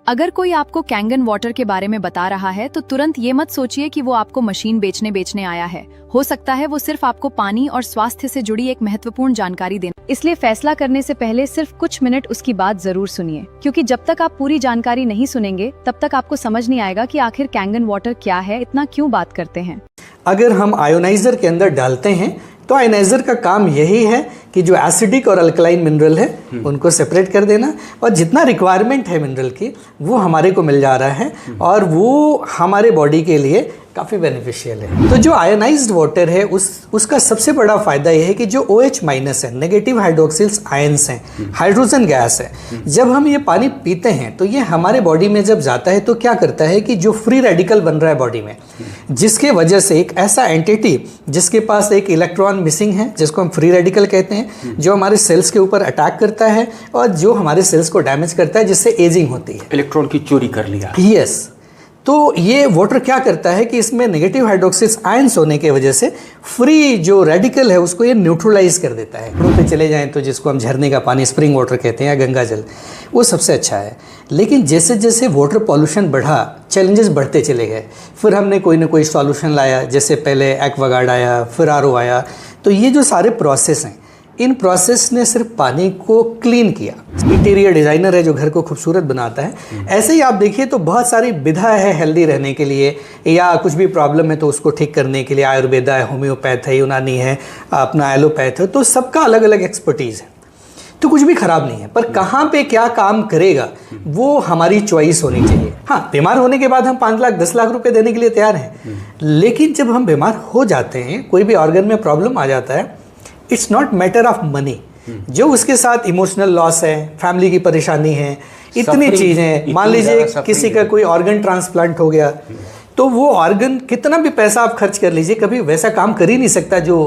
अगर कोई आपको कैंगन वाटर के बारे में बता रहा है तो तुरंत ये मत सोचिए कि वो आपको मशीन बेचने आया है। हो सकता है वो सिर्फ आपको पानी और स्वास्थ्य से जुड़ी एक महत्वपूर्ण जानकारी दें। इसलिए फैसला करने से पहले सिर्फ कुछ मिनट उसकी बात जरूर सुनिए, क्योंकि जब तक आप पूरी जानकारी नहीं सुनेंगे तब तक आपको समझ नहीं आएगा कि आखिर कैंगन वाटर क्या है, इतना क्यों बात करते हैं। अगर हम आयोनाइजर के अंदर डालते हैं तो आयोनाइजर का काम यही है कि जो एसिडिक और अल्कलाइन मिनरल है उनको सेपरेट कर देना, और जितना रिक्वायरमेंट है मिनरल की वो हमारे को मिल जा रहा है और वो हमारे बॉडी के लिए काफ़ी बेनिफिशियल है। तो जो आयोनाइज्ड वाटर है उसका सबसे बड़ा फायदा यह है कि जो OH- है, नेगेटिव हाइड्रोक्सिल्स आयंस हैं, हाइड्रोजन गैस है, जब हम ये पानी पीते हैं तो ये हमारे बॉडी में जब जाता है तो क्या करता है कि जो फ्री रेडिकल बन रहा है बॉडी में, जिसके वजह से एक ऐसा एंटिटी जिसके पास एक इलेक्ट्रॉन मिसिंग है, जिसको हम फ्री रेडिकल कहते हैं, जो हमारे सेल्स के ऊपर अटैक करता है और जो हमारे सेल्स को डैमेज करता है, जिससे एजिंग होती है। इलेक्ट्रॉन की चोरी कर लिया। यस। तो ये वाटर क्या करता है कि इसमें नेगेटिव हाइड्रोक्सिल्स आयंस होने की वजह से फ्री जो रेडिकल है उसको ये न्यूट्रलाइज कर देता है। पहाड़ों पे चले जाएं तो जिसको हम झरने का पानी, स्प्रिंग वाटर कहते हैं, या गंगा जल, वो सबसे अच्छा है। लेकिन जैसे जैसे वाटर पॉल्यूशन बढ़ा, चैलेंजेस बढ़ते चले गए, फिर हमने कोई ना कोई सॉल्यूशन लाया, जैसे पहले एक्वागार्ड आया, फिर RO आया। तो ये जो सारे प्रोसेस हैं, इन प्रोसेस ने सिर्फ पानी को क्लीन किया। इंटीरियर डिज़ाइनर है जो घर को खूबसूरत बनाता है, ऐसे ही आप देखिए तो बहुत सारी विधा है हेल्दी रहने के लिए, या कुछ भी प्रॉब्लम है तो उसको ठीक करने के लिए। आयुर्वेदा है, होम्योपैथ है, यूनानी है, अपना एलोपैथ है, तो सबका अलग अलग एक्सपर्टीज़ है। तो कुछ भी ख़राब नहीं है, पर कहाँ पे क्या काम करेगा वो हमारी चॉइस होनी चाहिए। हाँ, बीमार होने के बाद हम 5 लाख 10 लाख रुपए देने के लिए तैयार हैं, लेकिन जब हम बीमार हो जाते हैं, कोई भी ऑर्गन में प्रॉब्लम आ जाता है, it's not matter of money. जो उसके साथ इमोशनल लॉस है, फैमिली की परेशानी है, इतनी चीज़ें, मान लीजिए किसी का कोई ऑर्गन ट्रांसप्लांट हो गया, तो वो ऑर्गन कितना भी पैसा आप खर्च कर लीजिए, कभी वैसा काम कर ही नहीं सकता जो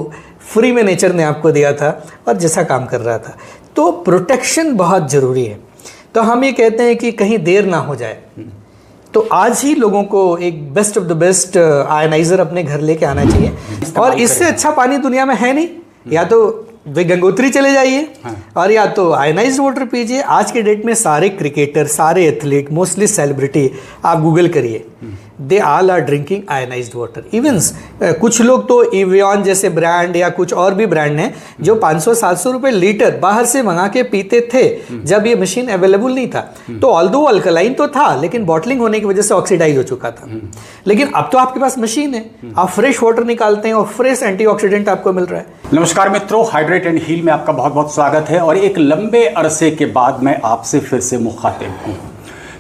फ्री में नेचर ने आपको दिया था और जैसा काम कर रहा था। तो प्रोटेक्शन बहुत ज़रूरी है। तो हम ये कहते हैं कि कहीं देर ना हो जाए, तो आज ही लोगों को एक best of the best ionizer अपने घर लेके आना चाहिए। और इससे अच्छा पानी दुनिया में है नहीं। या तो वे गंगोत्री चले जाइए और या तो आयोनाइज्ड वाटर पीजिए। आज के डेट में सारे क्रिकेटर, सारे एथलीट, मोस्टली सेलिब्रिटी, आप गूगल करिए, they all are drinking ionized water. Even कुछ लोग तो एवियन जैसे ब्रांड या कुछ और भी ब्रांड हैं जो 500-700 रुपए लीटर बाहर से मंगा के पीते थे जब ये मशीन अवेलेबल नहीं था। तो ऑल्दो अल्कलाइन तो था, लेकिन बॉटलिंग होने की वजह से ऑक्सीडाइज हो चुका था। लेकिन अब तो आपके पास मशीन है, आप फ्रेश वाटर निकालते हैं और फ्रेश एंटीऑक्सीडेंट आपको मिल रहा है। नमस्कार मित्रों, हाइड्रेट एंड हील में आपका बहुत बहुत स्वागत है। और एक लंबे अरसे के बाद मैं आपसे फिर से मुखातिब हूँ।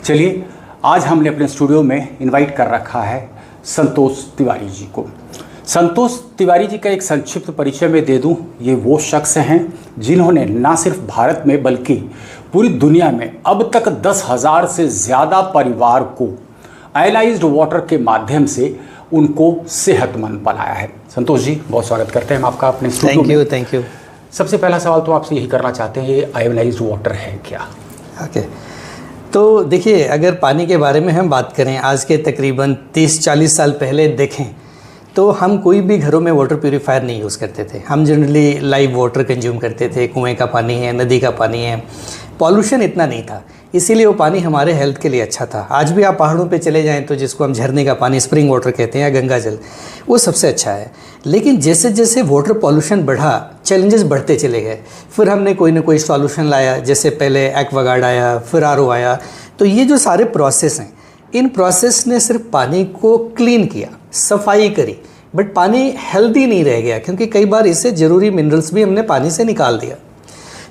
चलिए, आज हमने अपने स्टूडियो में इनवाइट कर रखा है संतोष तिवारी जी को। संतोष तिवारी जी का एक संक्षिप्त परिचय मैं दे दूं। ये वो शख्स हैं जिन्होंने न सिर्फ भारत में बल्कि पूरी दुनिया में अब तक 10,000 से ज़्यादा परिवार को आयोनाइज्ड वाटर के माध्यम से उनको सेहतमंद बनाया है। संतोष जी, बहुत स्वागत करते हैं हम आपका अपने स्टूडियो में। Thank you. सबसे पहला सवाल तो आपसे यही करना चाहते हैं, ये आयोनाइज्ड वाटर है क्या? ओके, तो देखिए, अगर पानी के बारे में हम बात करें, आज के तकरीबन 30-40 साल पहले देखें तो हम कोई भी घरों में वाटर प्यूरीफायर नहीं यूज़ करते थे। हम जनरली लाइव वाटर कंज्यूम करते थे। कुएं का पानी है, नदी का पानी है, पॉल्यूशन इतना नहीं था, इसीलिए वो पानी हमारे हेल्थ के लिए अच्छा था। आज भी आप पहाड़ों पे चले जाएं तो जिसको हम झरने का पानी, स्प्रिंग वाटर कहते हैं, या गंगा जल, वो सबसे अच्छा है। लेकिन जैसे जैसे वाटर पॉल्यूशन बढ़ा, चैलेंजेस बढ़ते चले गए, फिर हमने कोई ना कोई सॉल्यूशन लाया, जैसे पहले एक्वागार्ड आया, फिर RO आया। तो ये जो सारे प्रोसेस हैं, इन प्रोसेस ने सिर्फ पानी को क्लीन किया, सफाई करी, बट पानी हेल्दी नहीं रह गया, क्योंकि कई बार इससे ज़रूरी मिनरल्स भी हमने पानी से निकाल दिया।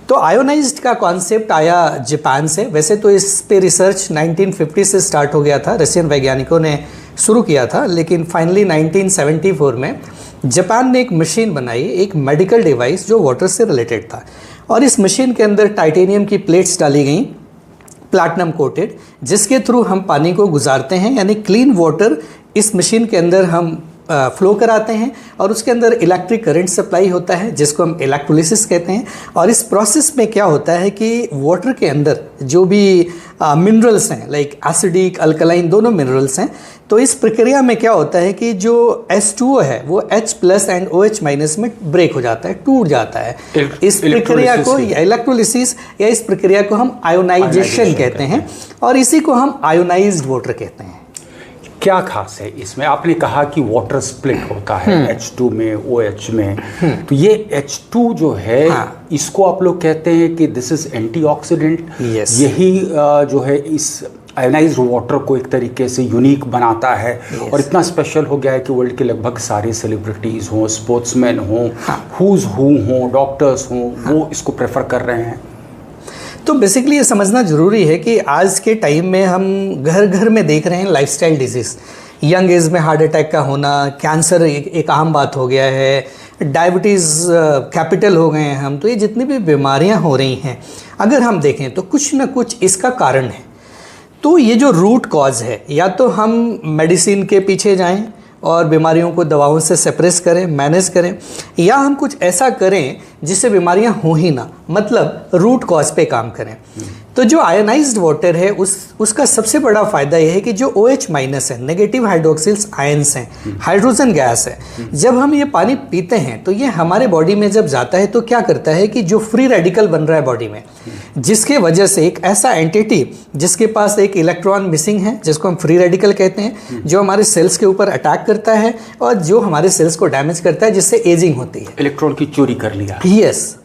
तो आयोनाइज्ड का कॉन्सेप्ट आया जापान से। वैसे तो इस पे रिसर्च 1950 से स्टार्ट हो गया था, रशियन वैज्ञानिकों ने शुरू किया था, लेकिन फाइनली 1974 में जापान ने एक मशीन बनाई, एक मेडिकल डिवाइस जो वाटर से रिलेटेड था। और इस मशीन के अंदर टाइटेनियम की प्लेट्स डाली गई, प्लैटिनम कोटेड, जिसके थ्रू हम पानी को गुजारते हैं, यानी क्लीन वाटर इस मशीन के अंदर हम फ्लो कराते हैं और उसके अंदर इलेक्ट्रिक करंट सप्लाई होता है जिसको हम इलेक्ट्रोलिसिस कहते हैं। और इस प्रोसेस में क्या होता है कि वाटर के अंदर जो भी मिनरल्स हैं, लाइक एसिडिक अल्कलाइन दोनों मिनरल्स हैं, तो इस प्रक्रिया में क्या होता है कि जो H2O है वो H+ एंड OH- में ब्रेक हो जाता है, टूट जाता है। इस प्रक्रिया को इलेक्ट्रोलिसिस या इस प्रक्रिया को हम आयोनाइजेशन कहते हैं और इसी को हम आयोनाइज्ड वाटर कहते हैं। क्या खास है इसमें? आपने कहा कि वाटर स्प्लिट होता है H2 में, OH में, तो ये H2 जो है इसको आप लोग कहते हैं कि दिस इज एंटीऑक्सीडेंट। यही जो है इस आयोनाइज्ड वाटर को एक तरीके से यूनिक बनाता है और इतना स्पेशल हो गया है कि वर्ल्ड के लगभग सारे सेलिब्रिटीज़ हों, स्पोर्ट्समैन हों, हुज हों, डॉक्टर्स हों, वो इसको प्रेफर कर रहे हैं। तो बेसिकली ये समझना ज़रूरी है कि आज के टाइम में हम घर घर में देख रहे हैं लाइफस्टाइल डिजीज़, यंग एज में हार्ट अटैक का होना, कैंसर एक आम बात हो गया है, डायबिटीज़ कैपिटल हो गए हैं हम। तो ये जितनी भी बीमारियां हो रही हैं अगर हम देखें तो कुछ ना कुछ इसका कारण है। तो ये जो रूट कॉज है, या तो हम मेडिसिन के पीछे जाएं और बीमारियों को दवाओं से सप्रेस करें, मैनेज करें, या हम कुछ ऐसा करें जिससे बीमारियां हो ही ना, मतलब रूट कॉज पे काम करें। तो जो आयनाइज्ड वाटर है उसका सबसे बड़ा फ़ायदा यह है कि जो OH- है, नेगेटिव हाइड्रोक्सिल्स आयंस हैं, हाइड्रोजन गैस है, जब हम ये पानी पीते हैं तो ये हमारे बॉडी में जब जाता है तो क्या करता है कि जो फ्री रेडिकल बन रहा है बॉडी में, जिसके वजह से एक ऐसा एंटिटी जिसके पास एक इलेक्ट्रॉन मिसिंग है, जिसको हम फ्री रेडिकल कहते हैं, जो हमारे सेल्स के ऊपर अटैक करता है और जो हमारे सेल्स को डैमेज करता है, जिससे एजिंग होती है। इलेक्ट्रॉन की चोरी कर लिया। यस।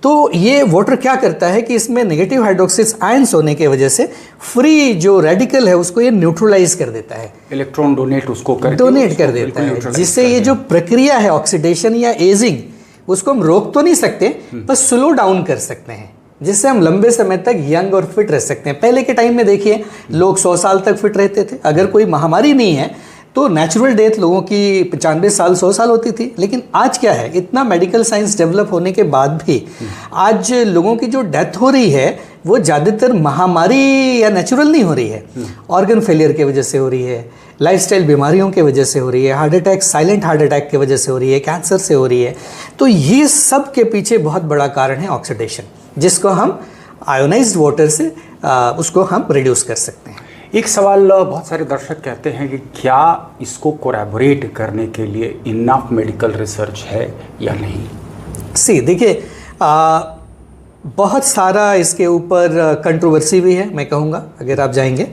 तो ये वाटर क्या करता है कि इसमें नेगेटिव हाइड्रोक्सिल्स आयंस होने की वजह से फ्री जो रेडिकल है उसको ये न्यूट्रलाइज कर देता है, इलेक्ट्रॉन डोनेट कर देता है, जिससे ये जो प्रक्रिया है ऑक्सीडेशन या एजिंग, उसको हम रोक तो नहीं सकते बस स्लो डाउन कर सकते हैं, जिससे हम लंबे समय तक यंग और फिट रह सकते हैं। पहले के टाइम में देखिए लोग 100 साल तक फिट रहते थे, अगर कोई महामारी नहीं है तो नेचुरल डेथ लोगों की 95 साल 100 साल होती थी। लेकिन आज क्या है, इतना मेडिकल साइंस डेवलप होने के बाद भी आज लोगों की जो डेथ हो रही है वो ज़्यादातर महामारी या नेचुरल नहीं हो रही है, ऑर्गन फेलियर की वजह से हो रही है, लाइफस्टाइल बीमारियों की वजह से हो रही है, heart attack, silent heart attack की वजह से हो रही है, कैंसर से हो रही है। तो ये सब के पीछे बहुत बड़ा कारण है ऑक्सीडेशन, जिसको हम आयोनाइज्ड वाटर से उसको हम रिड्यूस कर सकते हैं। एक सवाल बहुत सारे दर्शक कहते हैं कि क्या इसको कोलैबोरेट करने के लिए इनफ मेडिकल रिसर्च है या नहीं? देखिए बहुत सारा इसके ऊपर कंट्रोवर्सी भी है, मैं कहूँगा अगर आप जाएंगे।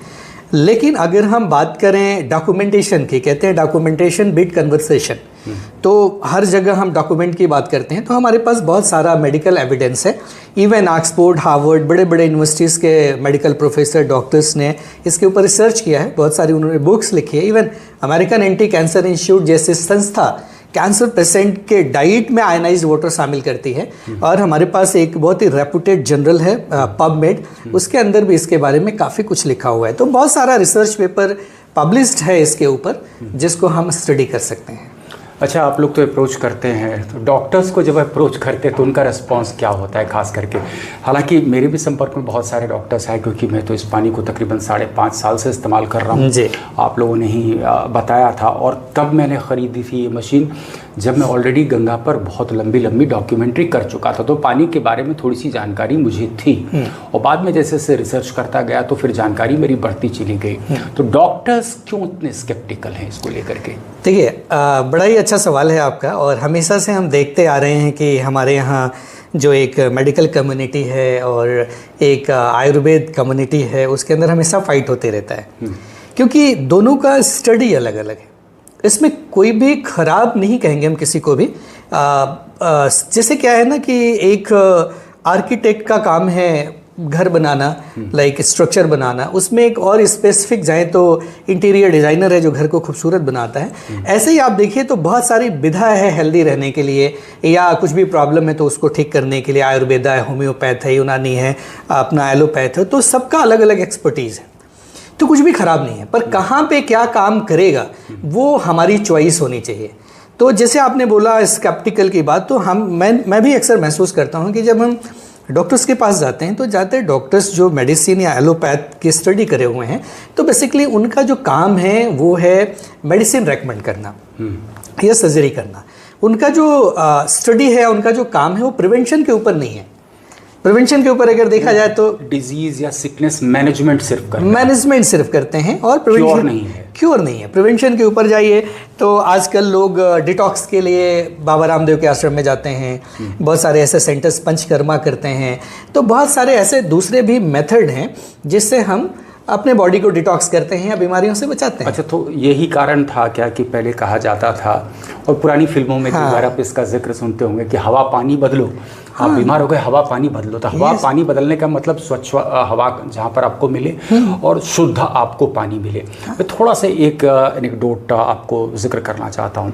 लेकिन अगर हम बात करें डॉक्यूमेंटेशन की, कहते हैं डॉक्यूमेंटेशन बीट कन्वर्सेशन, तो हर जगह हम डॉक्यूमेंट की बात करते हैं तो हमारे पास बहुत सारा मेडिकल एविडेंस है। इवन ऑक्सफोर्ड, हार्वर्ड, बड़े बड़े यूनिवर्सिटीज़ के मेडिकल प्रोफेसर, डॉक्टर्स ने इसके ऊपर रिसर्च किया है, बहुत सारी उन्होंने बुक्स लिखी है। Even American anti cancer institute जैसी संस्था कैंसर पेशेंट के डाइट में आयनाइज्ड वाटर शामिल करती है। और हमारे पास एक बहुत ही रेपुटेड जर्नल है पबमेड, उसके अंदर भी इसके बारे में काफ़ी कुछ लिखा हुआ है। तो बहुत सारा रिसर्च पेपर पब्लिश्ड है इसके ऊपर, जिसको हम स्टडी कर सकते हैं। अच्छा, आप लोग तो अप्रोच करते हैं, तो डॉक्टर्स को जब अप्रोच करते हैं तो उनका रिस्पांस क्या होता है खास करके? हालांकि मेरे भी संपर्क में बहुत सारे डॉक्टर्स हैं, क्योंकि मैं तो इस पानी को तकरीबन 5.5 साल से इस्तेमाल कर रहा हूँ। आप लोगों ने ही बताया था। और तब मैंने ख़रीदी थी ये मशीन जब मैं ऑलरेडी गंगा पर बहुत लंबी डॉक्यूमेंट्री कर चुका था, तो पानी के बारे में थोड़ी सी जानकारी मुझे थी। और बाद में जैसे जैसे रिसर्च करता गया तो फिर जानकारी मेरी बढ़ती चली गई। तो डॉक्टर्स क्यों इतने स्केप्टिकल हैं इसको लेकर के? देखिए, बड़ा ही अच्छा सवाल है आपका। और हमेशा से हम देखते आ रहे हैं कि हमारे यहाँ जो एक मेडिकल कम्युनिटी है और एक आयुर्वेद कम्युनिटी है, उसके अंदर हमेशा फाइट होते रहता है, क्योंकि दोनों का स्टडी अलग अलग है। इसमें कोई भी ख़राब नहीं कहेंगे हम किसी को भी। जैसे क्या है ना कि एक आर्किटेक्ट का काम है घर बनाना, लाइक स्ट्रक्चर बनाना, उसमें एक और स्पेसिफिक जाए तो इंटीरियर डिज़ाइनर है जो घर को खूबसूरत बनाता है। ऐसे ही आप देखिए तो बहुत सारी विधा है हेल्दी रहने के लिए, या कुछ भी प्रॉब्लम है तो उसको ठीक करने के लिए आयुर्वेदा है, होम्योपैथ है, यूनानी है, अपना एलोपैथ है, तो सबका अलग अलग एक्सपर्टीज़ है। तो कुछ भी ख़राब नहीं है, पर कहाँ पे क्या काम करेगा वो हमारी चॉइस होनी चाहिए। तो जैसे आपने बोला स्केप्टिकल की बात, तो मैं भी अक्सर महसूस करता हूँ कि जब हम डॉक्टर्स के पास जाते हैं तो ज़्यादातर डॉक्टर्स जो मेडिसिन या एलोपैथ की स्टडी करे हुए हैं, तो बेसिकली उनका जो काम है वो है मेडिसिन रेकमेंड करना या सर्जरी करना। उनका जो स्टडी है, उनका जो काम है वो प्रिवेंशन के ऊपर नहीं है। प्रिवेंशन के ऊपर अगर देखा जाए तो डिजीज या सिकनेस मैनेजमेंट सिर्फ करते हैं और प्रिवेंशन क्योर नहीं है। प्रिवेंशन के ऊपर जाइए तो आजकल लोग डिटॉक्स के लिए बाबा रामदेव के आश्रम में जाते हैं, बहुत सारे ऐसे सेंटर्स पंचकर्मा करते हैं, तो बहुत सारे ऐसे दूसरे भी मेथड हैं जिससे हम अपने बॉडी को डिटॉक्स करते हैं या बीमारियों से बचाते हैं। अच्छा, तो यही कारण था क्या कि पहले कहा जाता था और पुरानी फिल्मों में कई बार आप इसका जिक्र सुनते होंगे कि हवा पानी बदलो, आप बीमार हो गए हवा पानी बदलो। तो हवा पानी बदलने का मतलब स्वच्छ हवा जहाँ पर आपको मिले और शुद्ध आपको पानी मिले। मैं थोड़ा सा एक एनेक्डोट आपको जिक्र करना चाहता हूँ।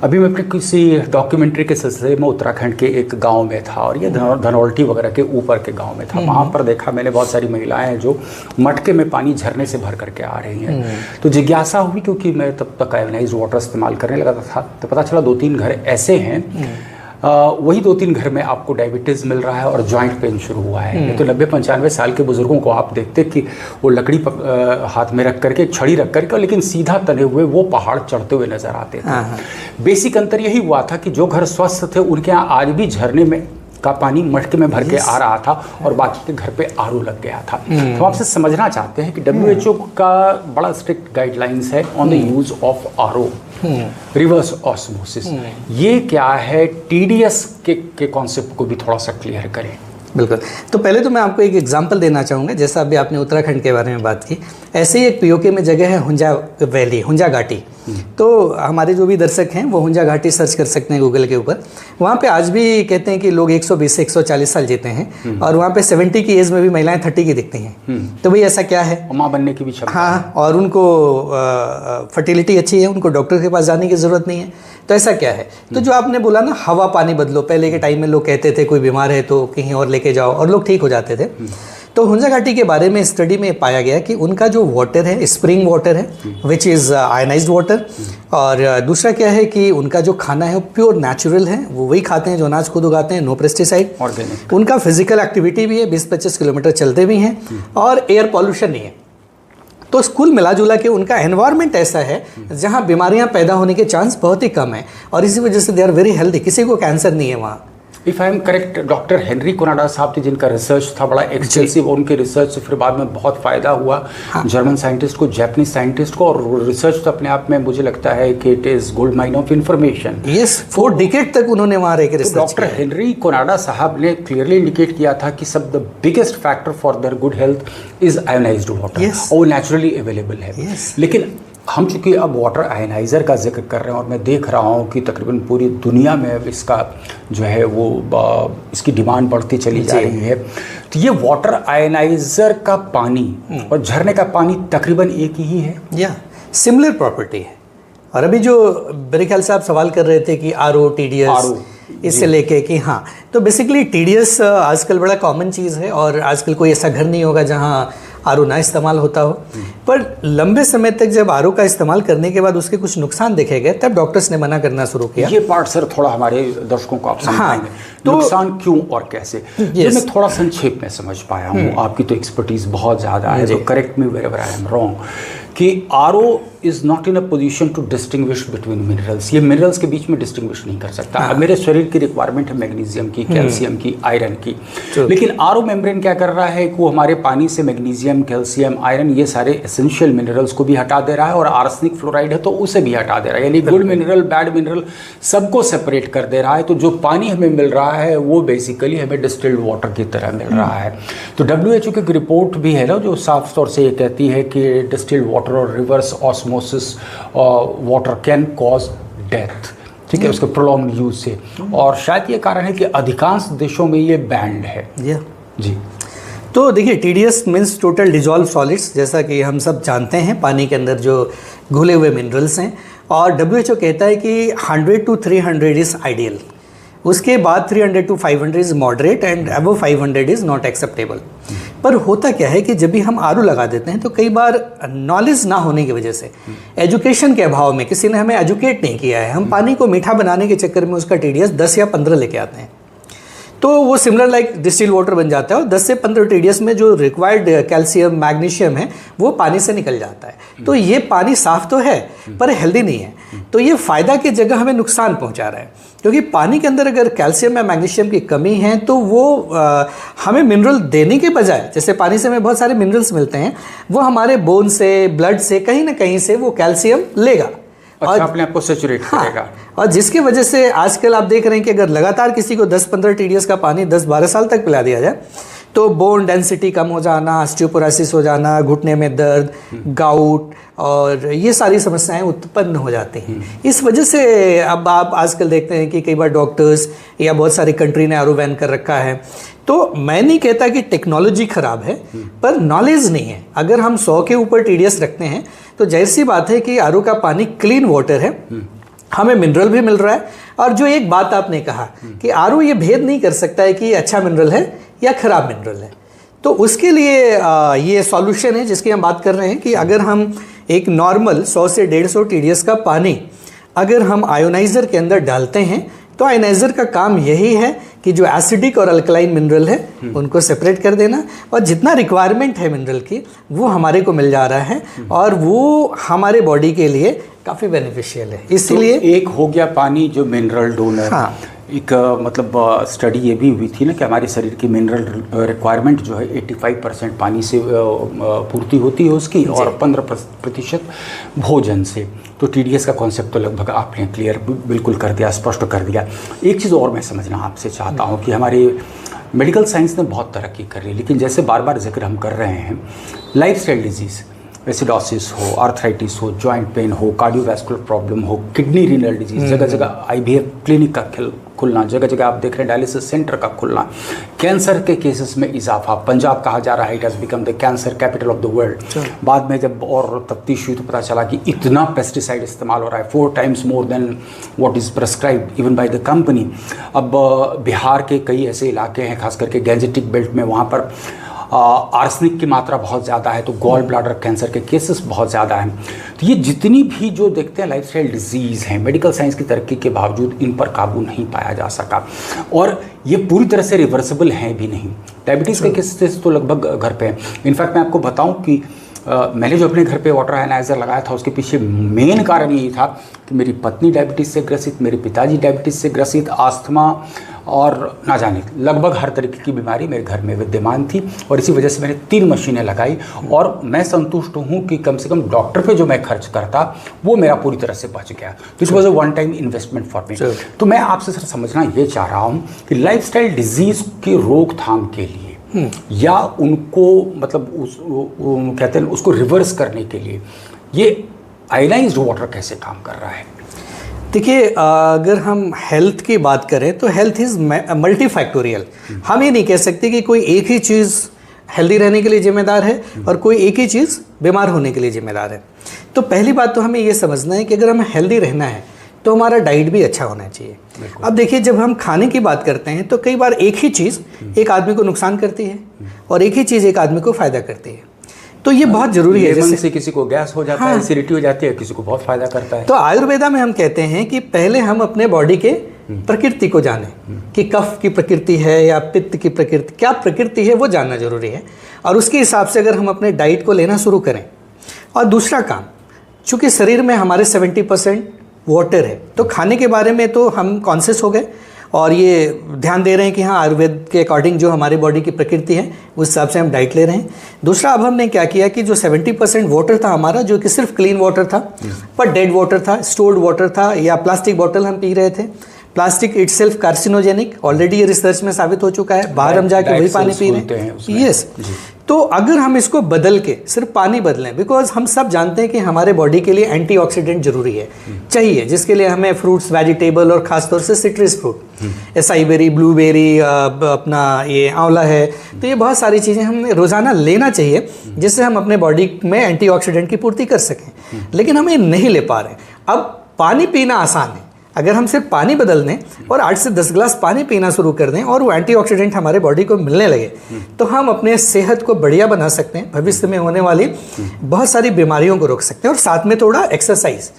अभी मैं अपने किसी डॉक्यूमेंट्री के सिलसिले में उत्तराखंड के एक गांव में था और ये धनौल्टी वगैरह के ऊपर के गांव में था। वहाँ पर देखा मैंने बहुत सारी महिलाएं जो मटके में पानी झरने से भर करके आ रही हैं। तो जिज्ञासा हुई, क्योंकि मैं तब तक आयोनाइज्ड वाटर इस्तेमाल करने लगा था, तो पता चला 2-3 घर ऐसे हैं, वही 2-3 घर में आपको डायबिटीज़ मिल रहा है और जॉइंट पेन शुरू हुआ है। नहीं तो 90-95 साल के बुजुर्गों को आप देखते कि वो लकड़ी हाथ में रख करके, छड़ी रख करके, लेकिन सीधा तने हुए वो पहाड़ चढ़ते हुए नजर आते थे। बेसिक अंतर यही हुआ था कि जो घर स्वस्थ थे उनके यहाँ आज भी झरने में का पानी मटके में भर के आ रहा था और बाकी के घर पे आरओ लग गया था। तो आपसे समझना चाहते हैं कि WHO का बड़ा स्ट्रिक्ट गाइडलाइंस है on the use of RO, reverse osmosis. ये क्या है, TDS के कॉन्सेप्ट को भी थोड़ा सा क्लियर करें। बिल्कुल। तो पहले तो मैं आपको एक एग्जांपल देना चाहूँगा। जैसा अभी आपने उत्तराखंड के बारे में बात की, ऐसे ही एक POK में जगह है हुंजा वैली, हुंजा घाटी। तो हमारे जो भी दर्शक हैं वो हुंजा घाटी सर्च कर सकते हैं गूगल के ऊपर। वहाँ पे आज भी कहते हैं कि लोग 120 से 140 साल जीते हैं और वहाँ पे 70 की एज में भी महिलाएं 30 की दिखती हैं। तो भाई ऐसा क्या है? माँ बनने की भी क्षमता। हाँ, और उनको फर्टिलिटी अच्छी है, उनको डॉक्टर के पास जाने की ज़रूरत नहीं है। तो ऐसा क्या है? तो जो आपने बोला ना, हवा पानी बदलो, पहले के टाइम में लोग कहते थे कोई बीमार है तो कहीं और लेके जाओ और लोग ठीक हो जाते थे। तो हुंजा घाटी के बारे में स्टडी में पाया गया कि उनका जो वाटर है स्प्रिंग वाटर है, विच इज़ आयनाइज्ड वाटर। और दूसरा क्या है कि उनका जो खाना है वो प्योर नेचुरल है, वो वही खाते हैं जो अनाज खुद उगाते हैं, नो पेस्टिसाइड, ऑर्गेनिक। उनका फिजिकल एक्टिविटी भी है, 20-25 किलोमीटर चलते भी हैं और एयर पॉल्यूशन नहीं है। तो कुल मिला जुला के उनका एनवायरनमेंट ऐसा है जहाँ बीमारियाँ पैदा होने के चांस बहुत ही कम है और इसी वजह से दे आर वेरी हेल्दी, किसी को कैंसर नहीं है वहाँ। If I am correct, doctor Henri Coanda साहब थे जिनका रिसर्च था बड़ा एक्सटेंसिव, उनके रिसर्च से फिर बाद में बहुत फ़ायदा हुआ जर्मन साइंटिस्ट को, जापानीज साइंटिस्ट को, और रिसर्च तो अपने आप में मुझे लगता है कि it is gold mine of information. Yes, 4 decade तक उन्होंने वहाँ रह के रिसर्च। डॉक्टर हेनरी कोनाडा साहब ने क्लियरली इंडिकेट किया था कि सब the biggest factor for their good health is ionised water, और वो नेचुरली अवेलेबल है। लेकिन हम चूँकि अब वाटर आयनाइज़र का जिक्र कर रहे हैं और मैं देख रहा हूँ कि तकरीबन पूरी दुनिया में अब इसका जो है वो इसकी डिमांड बढ़ती चली जा रही है। तो ये वाटर आयनाइज़र का पानी और झरने का पानी तकरीबन एक ही है या सिमिलर प्रॉपर्टी है। और अभी जो मेरे ख्याल से आप सवाल कर रहे थे कि आरओ, TDS इससे लेके कि हाँ, तो बेसिकली TDS आजकल बड़ा कॉमन चीज़ है और आजकल कोई ऐसा घर नहीं होगा जहाँ आरओ ना इस्तेमाल होता हो। पर लंबे समय तक जब आरओ का इस्तेमाल करने के बाद उसके कुछ नुकसान देखे गए तब डॉक्टर्स ने मना करना शुरू किया। ये पार्ट सर थोड़ा हमारे दर्शकों को आप समझाएंगे। तो नुकसान क्यों और कैसे, ये मैं थोड़ा संक्षेप में समझ पाया हूँ। आपकी तो एक्सपर्टीज बहुत ज़्यादा है, तो correct me where I am wrong, कि RO is not in a position to distinguish between minerals. ये मिनरल्स के बीच में डिस्टिंग्विश नहीं कर सकता। अब मेरे शरीर की रिक्वायरमेंट है मैग्नीशियम की, कैल्शियम की, आयरन की, लेकिन आरओ मेम्ब्रेन क्या कर रहा है कि वो हमारे पानी से मैग्नीशियम, कैल्शियम, आयरन, ये सारे एसेंशियल मिनरल्स को भी हटा दे रहा है, और आर्सेनिक फ्लोराइड है तो उसे भी हटा दे रहा है, यानी गुड मिनरल, बैड मिनरल सबको सेपरेट कर दे रहा है। तो जो पानी हमें मिल रहा है वो बेसिकली हमें डिस्टिल्ड वाटर की तरह मिल रहा है। तो WHO की एक रिपोर्ट भी है ना जो साफ तौर से ये कहती है कि डिस्टिल्ड वाटर और reverse osmosis water can cause death, ठीक है, उसके प्रोलॉन्ग यूज से। और शायद ये कारण है कि अधिकांश देशों में ये बैंड है। जी, तो देखिए TDS means total dissolve solids, जैसा कि हम सब जानते हैं पानी के अंदर जो घुले हुए मिनरल्स हैं। और WHO कहता है कि 100 to 300 इज़ आइडियल, उसके बाद 300 to 500 is moderate and above 500 is not acceptable. पर होता क्या है कि जब भी हम आरओ लगा देते हैं तो कई बार नॉलेज ना होने की वजह से, एजुकेशन के अभाव में, किसी ने हमें एजुकेट नहीं किया है, हम पानी को मीठा बनाने के चक्कर में उसका TDS 10 या 15 लेके आते हैं। तो वो सिमिलर लाइक डिस्टिल वाटर बन जाता है और 10 से 15 TDS में जो रिक्वायर्ड कैल्शियम मैग्नीशियम है वो पानी से निकल जाता है। तो ये पानी साफ तो है पर हेल्दी नहीं है, तो ये फ़ायदा की जगह हमें नुकसान पहुंचा रहा है, क्योंकि पानी के अंदर अगर कैल्शियम या मैग्नीशियम की कमी है तो वो हमें मिनरल देने के बजाय, जैसे पानी से हमें बहुत सारे मिनरल्स मिलते हैं, वो हमारे बोन से, ब्लड से, कहीं ना कहीं से वो कैल्शियम लेगा और अपने आप को सैचुरेट करेगा। और जिसकी वजह से आजकल आप देख रहे हैं कि अगर लगातार किसी को 10-15 TDS का पानी 10-12 साल तक पिला दिया जाए तो बोन डेंसिटी कम हो जाना, ऑस्टियोपोरोसिस हो जाना, घुटने में दर्द, गाउट और ये सारी समस्याएं उत्पन्न हो जाती हैं। इस वजह से अब आप आजकल देखते हैं कि कई बार डॉक्टर्स या बहुत सारी कंट्री ने आरओ बैन कर रखा है। तो मैं नहीं कहता कि टेक्नोलॉजी खराब है, पर नॉलेज नहीं है। अगर हम 100 के ऊपर TDS रखते हैं तो जाहिर सी बात है कि आरओ का पानी क्लीन वाटर है, हमें मिनरल भी मिल रहा है। और जो एक बात आपने कहा कि आरओ ये भेद नहीं कर सकता है कि ये अच्छा मिनरल है या खराब मिनरल है, तो उसके लिए ये सॉल्यूशन है जिसकी हम बात कर रहे हैं कि अगर हम एक नॉर्मल 100 से 150 TDS का पानी अगर हम आयोनाइजर के अंदर डालते हैं तो आयोनाइजर का काम यही है कि जो एसिडिक और अल्कलाइन मिनरल है उनको सेपरेट कर देना, और जितना रिक्वायरमेंट है मिनरल की वो हमारे को मिल जा रहा है और वो हमारे बॉडी के लिए काफ़ी बेनिफिशियल है। इसीलिए तो एक हो गया पानी जो मिनरल डोनर। हाँ। एक मतलब स्टडी ये भी हुई थी ना कि हमारे शरीर की मिनरल रिक्वायरमेंट जो है 85% पानी से पूर्ति होती है उसकी, और 15% भोजन से। तो TDS का कॉन्सेप्ट तो लगभग आपने क्लियर बिल्कुल कर दिया, स्पष्ट कर दिया। एक चीज़ और मैं समझना आपसे चाहता हूँ कि हमारे मेडिकल साइंस ने बहुत तरक्की कर ली, लेकिन जैसे बार बार जिक्र हम कर रहे हैं, लाइफस्टाइल डिजीज़, एसिडोसिस हो, आर्थराइटिस हो, जॉइंट पेन हो, कार्डियोवैस्कुलर प्रॉब्लम हो, किडनी रीनल डिजीज, जगह जगह IVF क्लिनिक का खुलना, जगह जगह आप देख रहे हैं डायलिसिस सेंटर का खुलना, कैंसर के केसेस में इजाफा। पंजाब कहा जा रहा है it has become the cancer capital of the world. बाद में जब और तफ्तीश हुई तो पता चला कि इतना पेस्टिसाइड इस्तेमाल हो रहा है, 4 times more than what is prescribed even by the company। अब बिहार के कई ऐसे इलाके हैं, खास करके गैंजेटिक बेल्ट में, वहाँ पर आर्सेनिक की मात्रा बहुत ज़्यादा है, तो गॉल ब्लाडर कैंसर के केसेस बहुत ज़्यादा हैं। तो ये जितनी भी जो देखते हैं लाइफस्टाइल डिजीज़ हैं, मेडिकल साइंस की तरक्की के बावजूद इन पर काबू नहीं पाया जा सका, और ये पूरी तरह से रिवर्सिबल हैं भी नहीं। डायबिटीज़ के केसेस तो लगभग घर पे हैं। इनफैक्ट मैं आपको बताऊं कि मैंने जो अपने घर पे वाटर आयनाइजर लगाया था उसके पीछे मेन कारण यही था कि मेरी पत्नी डायबिटीज़ से ग्रसित, मेरे पिताजी डायबिटीज़ से ग्रसित, आस्थमा और ना जाने लगभग हर तरीके की बीमारी मेरे घर में विद्यमान थी, और इसी वजह से मैंने 3 मशीनें लगाई। और मैं संतुष्ट हूँ कि कम से कम डॉक्टर पे जो मैं खर्च करता वो मेरा पूरी तरह से बच गया। This was a one time investment for me. तो मैं आपसे सर समझना ये चाह रहा हूँ कि लाइफस्टाइल डिजीज़ की रोकथाम के लिए या उनको मतलब कहते हैं उसको रिवर्स करने के लिए ये आयनाइज्ड वाटर कैसे काम कर रहा है? देखिए, अगर हम हेल्थ की बात करें तो हेल्थ इज़ मल्टीफैक्टोरियल। हम ये नहीं कह सकते कि कोई एक ही चीज़ हेल्दी रहने के लिए जिम्मेदार है और कोई एक ही चीज़ बीमार होने के लिए जिम्मेदार है। तो पहली बात तो हमें ये समझना है कि अगर हमें हेल्दी रहना है तो हमारा डाइट भी अच्छा होना चाहिए। अब देखिए, जब हम खाने की बात करते हैं तो कई बार एक ही चीज़ एक आदमी को नुकसान करती है और एक ही चीज़ एक आदमी को फ़ायदा करती है। तो ये बहुत ज़रूरी है। जैसे किसी को गैस हो जाता है, एसिडिटी हो जाती है, किसी को बहुत फ़ायदा करता है। तो आयुर्वेदा में हम कहते हैं कि पहले हम अपने बॉडी के प्रकृति को जानें कि कफ की प्रकृति है या पित्त की प्रकृति, क्या प्रकृति है वो जानना जरूरी है, और उसके हिसाब से अगर हम अपने डाइट को लेना शुरू करें। और दूसरा काम, चूँकि शरीर में हमारे 70% वाटर है, तो खाने के बारे में तो हम कॉन्शियस हो गए और ये ध्यान दे रहे हैं कि हाँ, आयुर्वेद के अकॉर्डिंग जो हमारी बॉडी की प्रकृति है उस हिसाब से हम डाइट ले रहे हैं। दूसरा, अब हमने क्या किया कि जो 70% वाटर था हमारा, जो कि सिर्फ क्लीन वाटर था पर डेड वाटर था, स्टोर्ड वाटर था, या प्लास्टिक बॉटल हम पी रहे थे। प्लास्टिक इटसेल्फ कार्सिनोजेनिक, ऑलरेडी ये रिसर्च में साबित हो चुका है। बाहर हम जाके वही पानी पी रहे हैं। यस, तो अगर हम इसको बदल के सिर्फ पानी बदलें, बिकॉज हम सब जानते हैं कि हमारे बॉडी के लिए एंटीऑक्सीडेंट जरूरी है, चाहिए, जिसके लिए हमें फ्रूट्स, वेजिटेबल और खासतौर से citrus fruit, acai berry, blueberry, अपना ये आंवला है, तो ये बहुत सारी चीज़ें हमें रोज़ाना लेना चाहिए जिससे हम अपने बॉडी में एंटीऑक्सीडेंट की पूर्ति कर सकें। लेकिन हम ये नहीं ले पा रहे। अब पानी पीना आसान है, अगर हम सिर्फ पानी बदल दें और 8 से 10 गिलास पानी पीना शुरू कर दें और वो एंटीऑक्सीडेंट हमारे बॉडी को मिलने लगे, तो हम अपने सेहत को बढ़िया बना सकते हैं, भविष्य में होने वाली बहुत सारी बीमारियों को रोक सकते हैं, और साथ में थोड़ा एक्सरसाइज।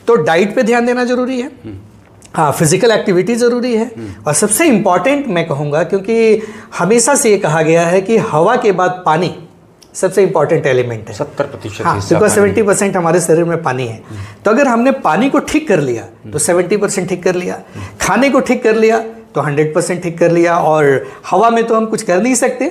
तो डाइट पे ध्यान देना जरूरी है। हाँ, फिजिकल एक्टिविटी ज़रूरी है। और सबसे इम्पॉर्टेंट मैं कहूँगा, क्योंकि हमेशा से ये कहा गया है कि हवा के बाद पानी सबसे इम्पॉर्टेंट एलिमेंट है। 70% हाँ, हिस्सा बिकॉज पानी। 70% हमारे शरीर में पानी है। तो अगर हमने पानी को ठीक कर लिया तो 70% ठीक कर लिया, खाने को ठीक कर लिया तो 100% ठीक कर लिया। और हवा में तो हम कुछ कर नहीं सकते,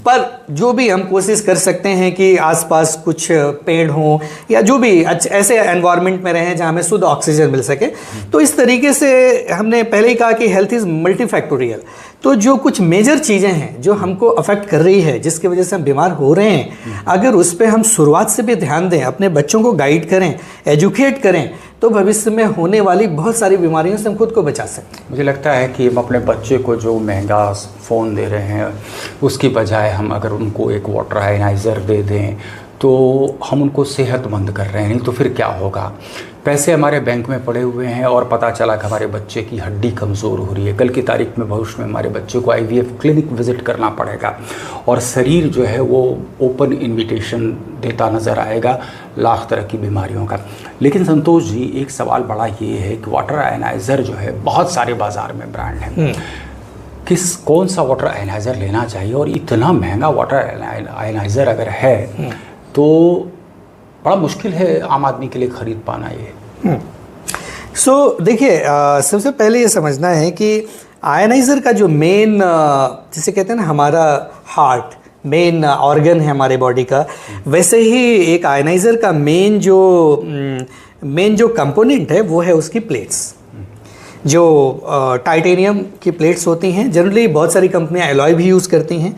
पर जो भी हम कोशिश कर सकते हैं कि आसपास कुछ पेड़ हों या जो भी ऐसे एनवायरनमेंट में रहें जहाँ हमें शुद्ध ऑक्सीजन मिल सके। तो इस तरीके से हमने पहले ही कहा कि हेल्थ इज़ मल्टीफैक्टोरियल। तो जो कुछ मेजर चीज़ें हैं जो हमको अफेक्ट कर रही है, जिसकी वजह से हम बीमार हो रहे हैं, अगर उस पर हम शुरुआत से भी ध्यान दें, अपने बच्चों को गाइड करें, एजुकेट करें, तो भविष्य में होने वाली बहुत सारी बीमारियों से हम खुद को बचा सकते हैं। मुझे लगता है कि हम अपने बच्चे को जो महंगा फ़ोन दे रहे हैं, उसकी बजाय हम अगर उनको एक वाटर आयनाइज़र दे दें तो हम उनको सेहतमंद कर रहे हैं। नहीं तो फिर क्या होगा, पैसे हमारे बैंक में पड़े हुए हैं और पता चला कि हमारे बच्चे की हड्डी कमज़ोर हो रही है। कल की तारीख में भविष्य में हमारे बच्चे को IVF क्लिनिक विज़िट करना पड़ेगा और शरीर जो है वो ओपन इनविटेशन देता नज़र आएगा लाख तरह की बीमारियों का। लेकिन संतोष जी, एक सवाल बड़ा ये है कि वाटर आयनाइज़र जो है, बहुत सारे बाज़ार में ब्रांड हैं, कौन सा वाटर आयनाइज़र लेना चाहिए? और इतना महंगा वाटर आयनाइज़र अगर है तो बड़ा मुश्किल है आम आदमी के लिए खरीद पाना ये। सो देखिए, सबसे पहले ये समझना है कि आयनाइज़र का जो मेन, जिसे कहते हैं ना, हमारा हार्ट मेन ऑर्गन है हमारे बॉडी का, वैसे ही एक आयनाइज़र का मेन जो कंपोनेंट है वो है उसकी प्लेट्स। जो टाइटेनियम की प्लेट्स होती हैं, जनरली बहुत सारी कंपनियां एलॉय भी यूज़ करती हैं।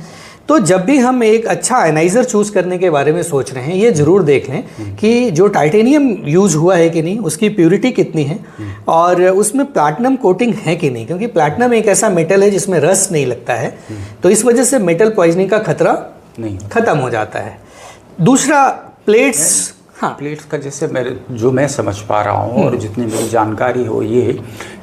तो जब भी हम एक अच्छा आयनाइज़र चूज़ करने के बारे में सोच रहे हैं, ये ज़रूर देख लें कि जो टाइटेनियम यूज़ हुआ है कि नहीं, उसकी प्योरिटी कितनी है और उसमें प्लैटिनम कोटिंग है कि नहीं, क्योंकि प्लैटिनम एक ऐसा मेटल है जिसमें रस्ट नहीं लगता है। तो इस वजह से मेटल पॉइजनिंग का खतरा नहीं खत्म हो जाता है। दूसरा, प्लेट्स। हाँ, प्लेट्स का जैसे मैं समझ पा रहा हूँ और जितनी मेरी जानकारी हो, ये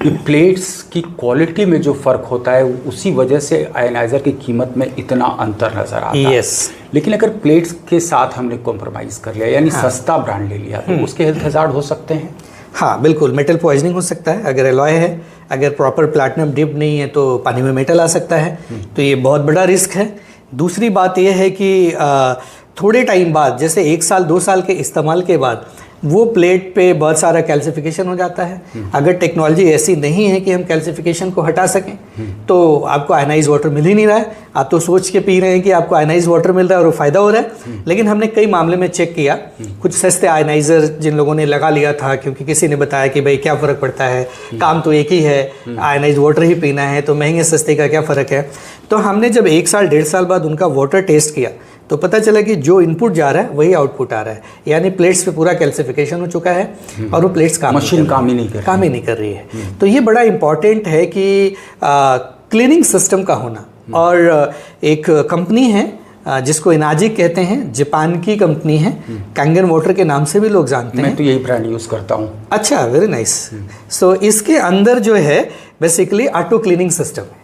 कि प्लेट्स की क्वालिटी में जो फ़र्क होता है उसी वजह से आयनाइज़र की कीमत में इतना अंतर नज़र आता है। यस। लेकिन अगर प्लेट्स के साथ हमने कॉम्प्रोमाइज़ कर लिया, यानी सस्ता ब्रांड ले लिया, तो उसके हेल्थ हज़ार्ड हो सकते हैं। हाँ, बिल्कुल, मेटल पॉइजनिंग हो सकता है अगर एलॉय है। अगर प्रॉपर प्लैटिनम डिप नहीं है तो पानी में मेटल आ सकता है, तो ये बहुत बड़ा रिस्क है। दूसरी बात यह है कि थोड़े टाइम बाद, जैसे 1 साल 2 साल के इस्तेमाल के बाद, वो प्लेट पे बहुत सारा कैल्सिफिकेशन हो जाता है। अगर टेक्नोलॉजी ऐसी नहीं है कि हम कैल्सिफिकेशन को हटा सकें, तो आपको आयनाइज वाटर मिल ही नहीं रहा है। आप तो सोच के पी रहे हैं कि आपको आयनाइज वाटर मिल रहा है और वो फ़ायदा हो रहा है। लेकिन हमने कई मामले में चेक किया, कुछ सस्ते आयनाइज़र जिन लोगों ने लगा लिया था क्योंकि किसी ने बताया कि भाई क्या फ़र्क पड़ता है, काम तो एक ही है, आयनाइज वाटर ही पीना है, तो महंगे सस्ते का क्या फ़र्क है। तो हमने जब 1 साल 1.5 साल बाद उनका वाटर टेस्ट किया तो पता चला कि जो इनपुट जा रहा है वही आउटपुट आ रहा है, यानी प्लेट्स पे पूरा कैल्सिफिकेशन हो चुका है और वो प्लेट्स मशीन काम ही नहीं कर रही है। तो ये बड़ा इंपॉर्टेंट है कि क्लीनिंग सिस्टम का होना। और एक कंपनी है जिसको इनाजिक कहते हैं, जापान की कंपनी है, कैंगन वाटर के नाम से भी लोग जानते हैं। मैं तो यही ब्रांड यूज़ करता हूँ। अच्छा, वेरी नाइस। सो इसके अंदर जो है बेसिकली ऑटो क्लीनिंग सिस्टम है।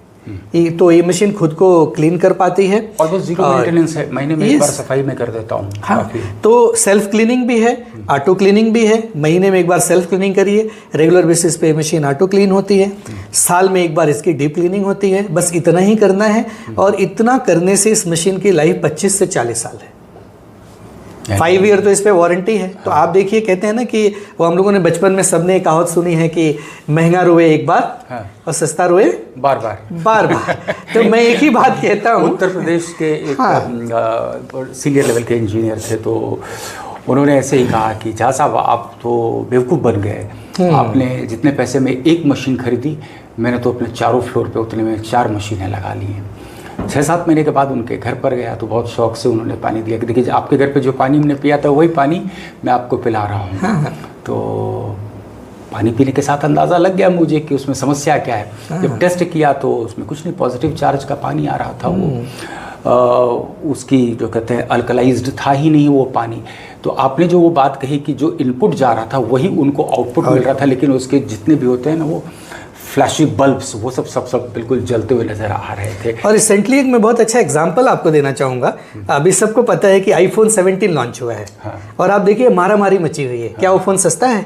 तो ये मशीन खुद को क्लीन कर पाती है और वो जीरो मेंटेनेंस है, महीने में एक बार सफाई में कर देता हूँ। हाँ, तो सेल्फ क्लीनिंग भी है, ऑटो क्लीनिंग भी है। महीने में एक बार सेल्फ क्लीनिंग करिए, रेगुलर बेसिस पे मशीन ऑटो क्लीन होती है। साल में एक बार इसकी डीप क्लीनिंग होती है। बस इतना ही करना है और इतना करने से इस मशीन की लाइफ 25 से 40 साल है। 5 ईयर तो इस पे वारंटी है। तो आप देखिए, कहते हैं ना कि वो हम लोगों ने बचपन में सबने कहावत सुनी है कि महंगा रोए एक बार और सस्ता रोए बार बार। तो मैं एक ही बात कहता हूँ। उत्तर प्रदेश के एक सीनियर लेवल के इंजीनियर थे, तो उन्होंने ऐसे ही कहा कि जहाँ साहब आप तो बेवकूफ़ बन गए, आपने जितने पैसे में एक मशीन खरीदी, मैंने तो अपने चारों फ्लोर पे उतने में 4 मशीनें लगा ली हैं। 6-7 महीने के बाद उनके घर पर गया तो बहुत शौक से उन्होंने पानी दिया कि देखिए आपके घर पे जो पानी हमने पिया था वही पानी मैं आपको पिला रहा हूँ। हाँ। तो पानी पीने के साथ अंदाज़ा लग गया मुझे कि उसमें समस्या क्या है। हाँ। जब टेस्ट किया तो उसमें कुछ नहीं, पॉजिटिव चार्ज का पानी आ रहा था। वो उसकी जो कहते हैं अल्कलाइज्ड था ही नहीं वो पानी। तो आपने जो वो बात कही कि जो इनपुट जा रहा था वही उनको आउटपुट मिल रहा था, लेकिन उसके जितने भी होते हैं ना वो फ्लैशी बल्ब्स, वो सब बिल्कुल जलते हुए नजर आ रहे थे। और रिसेंटली एक मैं बहुत अच्छा एग्जांपल आपको देना चाहूँगा। अभी सबको पता है कि iPhone 17 लॉन्च हुआ है। हाँ। और आप देखिए मारामारी मची हुई है। हाँ। क्या वो फ़ोन सस्ता है?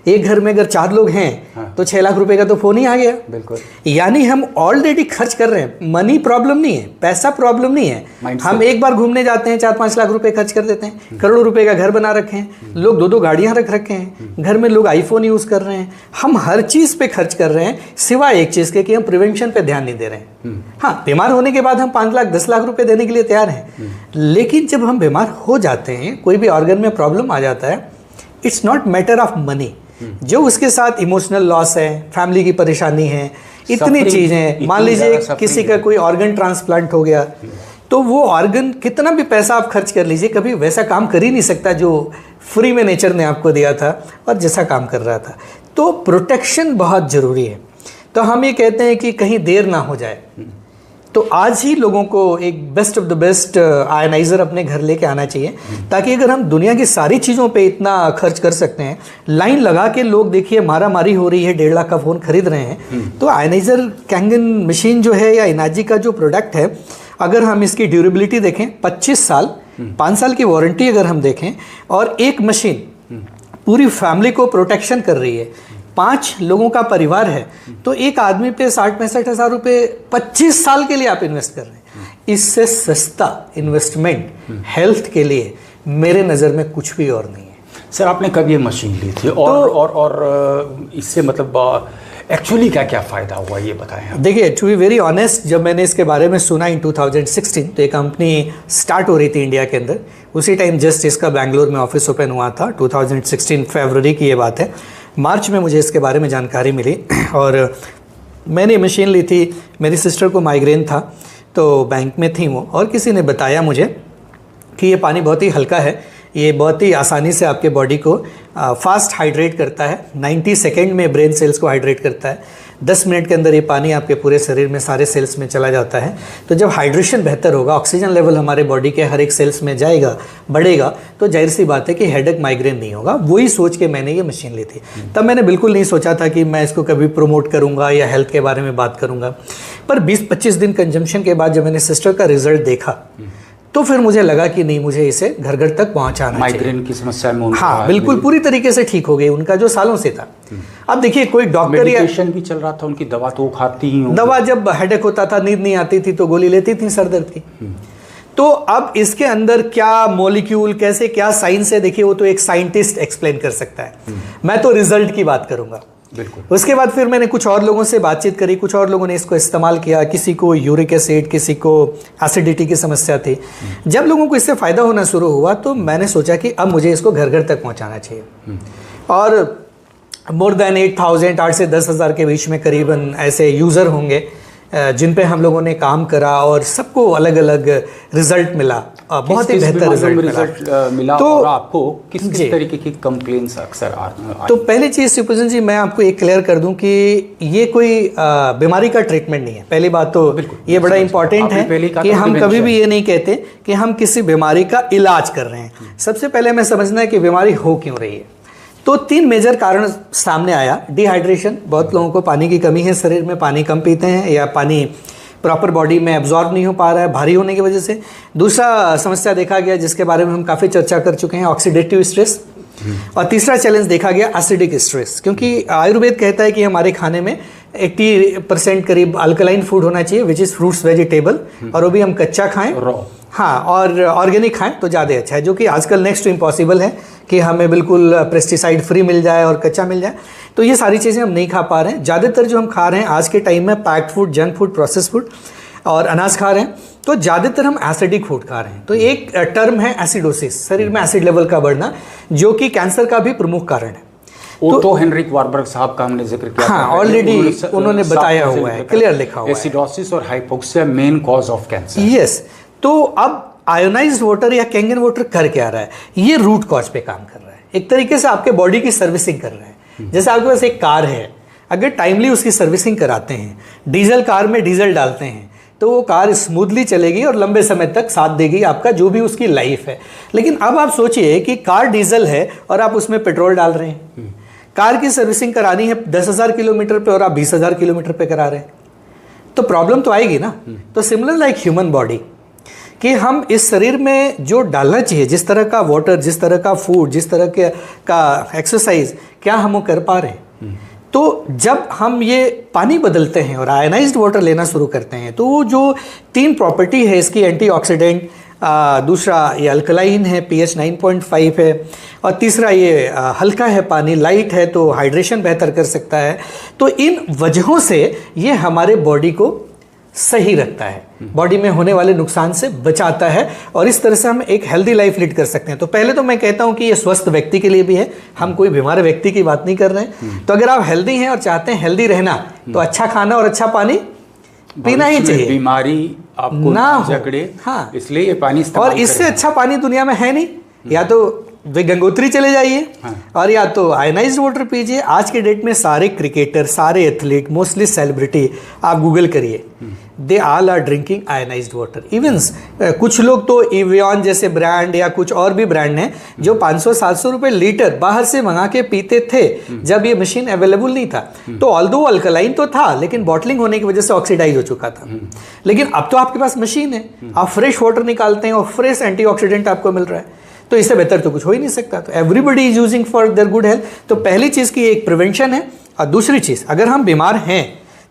एक घर में अगर 4 लोग हैं तो 6 लाख रुपए का तो फोन ही आ गया। बिल्कुल। यानी हम ऑलरेडी खर्च कर रहे हैं। मनी प्रॉब्लम नहीं है, पैसा प्रॉब्लम नहीं है। हम एक बार घूमने जाते हैं 4-5 लाख रुपए खर्च कर देते हैं, करोड़ों रुपए का घर बना रखे हैं, लोग 2-2 गाड़ियां रख रखे हैं, घर में लोग आईफोन यूज कर रहे हैं। हम हर चीज पे खर्च कर रहे हैं सिवाय एक चीज के कि हम प्रिवेंशन पे ध्यान नहीं दे रहे हैं। हाँ, बीमार होने के बाद हम 5 लाख 10 लाख रुपए देने के लिए तैयार हैं, लेकिन जब हम बीमार हो जाते हैं, कोई भी ऑर्गन में प्रॉब्लम आ जाता है, it's not matter of money. जो उसके साथ इमोशनल लॉस है, फैमिली की परेशानी है, इतनी चीजें, मान लीजिए किसी का कोई ऑर्गन ट्रांसप्लांट हो गया, तो वो ऑर्गन कितना भी पैसा आप खर्च कर लीजिए, कभी वैसा काम कर ही नहीं सकता जो फ्री में नेचर ने आपको दिया था और जैसा काम कर रहा था। तो प्रोटेक्शन बहुत जरूरी है। तो हम ये कहते हैं कि कहीं देर ना हो जाए, तो आज ही लोगों को एक best of the best ionizer अपने घर लेके आना चाहिए, ताकि अगर हम दुनिया की सारी चीज़ों पे इतना खर्च कर सकते हैं, लाइन लगा के लोग देखिए मारा मारी हो रही है, 1.5 लाख का फ़ोन खरीद रहे हैं, तो आयनाइजर कैंगन मशीन जो है या इनाजी का जो प्रोडक्ट है, अगर हम इसकी ड्यूरेबिलिटी देखें 25 साल, 5 साल की वारंटी अगर हम देखें, और एक मशीन पूरी फैमिली को प्रोटेक्शन कर रही है, 5 लोगों का परिवार है, तो एक आदमी पे 60-65 हज़ार रुपये 25 साल के लिए आप इन्वेस्ट कर रहे हैं। इससे सस्ता इन्वेस्टमेंट हेल्थ के लिए मेरे नज़र में कुछ भी और नहीं है। सर, आपने कब ये मशीन ली थी और इससे मतलब एक्चुअली क्या क्या फ़ायदा हुआ, ये बताएं। देखिए, टू बी वेरी ऑनेस्ट, जब मैंने इसके बारे में सुना इन 2016, तो एक कंपनी स्टार्ट हो रही थी इंडिया के अंदर, उसी टाइम जस्ट इसका बैंगलोर में ऑफिस ओपन हुआ था। 2016 फरवरी की ये बात है। मार्च में मुझे इसके बारे में जानकारी मिली और मैंने मशीन ली थी। मेरी सिस्टर को माइग्रेन था, तो बैंक में थी वो, और किसी ने बताया मुझे कि ये पानी बहुत ही हल्का है, ये बहुत ही आसानी से आपके बॉडी को फास्ट हाइड्रेट करता है, 90 सेकेंड में ब्रेन सेल्स को हाइड्रेट करता है, 10 मिनट के अंदर ये पानी आपके पूरे शरीर में सारे सेल्स में चला जाता है। तो जब हाइड्रेशन बेहतर होगा, ऑक्सीजन लेवल हमारे बॉडी के हर एक सेल्स में जाएगा, बढ़ेगा, तो जाहिर सी बात है कि हेडेक माइग्रेन नहीं होगा। वही सोच के मैंने ये मशीन ली थी। तब मैंने बिल्कुल नहीं सोचा था कि मैं इसको कभी प्रमोट करूँगा या हेल्थ के बारे में बात करूँगा, पर 20-25 दिन कंजम्पशन के बाद जब मैंने सिस्टर का रिजल्ट देखा, तो फिर मुझे लगा कि नहीं, मुझे इसे घर घर तक पहुंचाना चाहिए। माइग्रेन की समस्या में हाँ, बिल्कुल पूरी तरीके से ठीक हो गई उनका, जो सालों से था। अब देखिए, कोई डॉक्टर या मेडिकेशन भी चल रहा था उनकी, दवा तो खाती ही, दवा जब हेडेक होता था, नींद नहीं आती थी, तो गोली लेती थी सर दर्द की। तो अब इसके अंदर क्या मॉलिक्यूल, कैसे क्या साइंस है, देखिए वो तो एक साइंटिस्ट एक्सप्लेन कर सकता है, मैं तो रिजल्ट की बात करूंगा। बिल्कुल। उसके बाद फिर मैंने कुछ और लोगों से बातचीत करी, कुछ और लोगों ने इसको इस्तेमाल किया, किसी को यूरिक एसिड, किसी को एसिडिटी की समस्या थी। जब लोगों को इससे फ़ायदा होना शुरू हुआ, तो मैंने सोचा कि अब मुझे इसको घर घर तक पहुंचाना चाहिए। और मोर देन 8,000, 8 से 10,000 के बीच में करीबन ऐसे यूज़र होंगे जिन पे हम लोगों ने काम करा, और सबको अलग अलग रिजल्ट मिला, बहुत ही बेहतर रिजल्ट मिला। तो और आपको किस तरीके की कंप्लेंट्स अक्सर तो पहली चीज़ शिवपूजन जी, मैं आपको एक क्लियर कर दूं कि ये कोई बीमारी का ट्रीटमेंट नहीं है। पहली बात तो ये बड़ा इंपॉर्टेंट है कि हम कभी भी ये नहीं कहते कि हम किसी बीमारी का इलाज कर रहे हैं। सबसे पहले हमें समझना है कि बीमारी हो क्यों रही है। तो 3 मेजर कारण सामने आया। डिहाइड्रेशन, बहुत लोगों को पानी की कमी है, शरीर में पानी कम पीते हैं, या पानी प्रॉपर बॉडी में एब्जॉर्ब नहीं हो पा रहा है भारी होने की वजह से। दूसरा समस्या देखा गया, जिसके बारे में हम काफ़ी चर्चा कर चुके हैं, ऑक्सीडेटिव स्ट्रेस। और तीसरा चैलेंज देखा गया एसिडिक स्ट्रेस, क्योंकि आयुर्वेद कहता है कि हमारे खाने में 80% करीब अल्कलाइन फूड होना चाहिए, विच इज़ फ्रूट्स वेजिटेबल, और वो भी हम कच्चा खाएं, हाँ, और ऑर्गेनिक खाएं तो ज़्यादा अच्छा है, जो कि आजकल नेक्स्ट टू इम्पॉसिबल है कि हमें बिल्कुल पेस्टिसाइड फ्री मिल जाए और कच्चा मिल जाए। तो ये सारी चीज़ें हम नहीं खा पा रहे हैं। ज़्यादातर जो हम खा रहे हैं आज के टाइम में packed food, junk food, process food और अनाज खा रहे हैं, तो ज़्यादातर हम एसिडिक फूड खा रहे हैं। तो एक टर्म है एसिडोसिस, शरीर में एसिड लेवल का बढ़ना, जो कि कैंसर का भी प्रमुख कारण है। तो हेनरिक वार्बर्ग साहब का हमने जिक्र किया, हाँ, ऑलरेडी उन्होंने बताया हुआ है, क्लियर लिखा हुआ है, एसिडोसिस और hypoxia main cause of cancer. Yes. तो अब आयोनाइज्ड वाटर या कैंगन वाटर कर क्या रहा है, ये रूट कॉज पे काम कर रहा है, एक तरीके से आपके बॉडी की सर्विसिंग कर रहा है। जैसे आपके पास एक कार है, अगर टाइमली उसकी सर्विसिंग कराते हैं, डीजल कार में डीजल डालते हैं, तो वो कार स्मूथली चलेगी और लंबे समय तक साथ देगी आपका जो भी उसकी लाइफ है। लेकिन अब आप सोचिए कि कार डीजल है और आप उसमें पेट्रोल डाल रहे हैं, कार की सर्विसिंग करानी है 10,000 किलोमीटर पे और आप 20,000 किलोमीटर पे करा रहे हैं, तो प्रॉब्लम तो आएगी ना। तो सिमिलर लाइक ह्यूमन बॉडी, कि हम इस शरीर में जो डालना चाहिए, जिस तरह का वाटर, जिस तरह का फूड, जिस तरह का एक्सरसाइज, क्या हम वो कर पा रहे हैं। तो जब हम ये पानी बदलते हैं और आयनाइज्ड वाटर लेना शुरू करते हैं तो वो जो 3 प्रॉपर्टी है इसकी, एंटीऑक्सीडेंट, दूसरा ये अल्कलाइन है, pH 9.5 है, और तीसरा ये हल्का है पानी, लाइट है तो हाइड्रेशन बेहतर कर सकता है। तो इन वजहों से ये हमारे बॉडी को सही रखता है, बॉडी में होने वाले नुकसान से बचाता है, और इस तरह से हम एक हेल्दी लाइफ लीड कर सकते हैं। तो पहले तो मैं कहता हूं कि ये स्वस्थ व्यक्ति के लिए भी है, हम कोई बीमार व्यक्ति की बात नहीं कर रहे हैं। तो अगर आप हेल्दी हैं और चाहते हैं हेल्दी रहना तो अच्छा खाना और अच्छा पानी पीना ही चाहिए, बीमारी आपको ना हो। जकड़े। हाँ, इसलिए ये पानी इस्तेमाल और इससे करें। अच्छा पानी दुनिया में है नहीं। या तो वे गंगोत्री चले जाइए और या तो आयनाइज्ड वाटर पीजिए। आज के डेट में सारे क्रिकेटर, सारे एथलीट, मोस्टली सेलिब्रिटी, आप गूगल करिए, they all are drinking ionized water. Even कुछ लोग तो एवियन जैसे ब्रांड या कुछ और भी ब्रांड हैं जो 500-700 रुपए लीटर बाहर से मंगा के पीते थे जब ये मशीन अवेलेबल नहीं था। तो ऑल्दो अल्कलाइन तो था, लेकिन बॉटलिंग होने की वजह से ऑक्सीडाइज हो चुका था। लेकिन अब तो आपके पास मशीन है, आप फ्रेश वाटर निकालते हैं और फ्रेश एंटीऑक्सीडेंट आपको मिल रहा है। तो इससे बेहतर तो कुछ हो ही नहीं सकता। तो everybody is using for their good health. तो पहली चीज़ की एक प्रिवेंशन है, और दूसरी चीज़, अगर हम बीमार हैं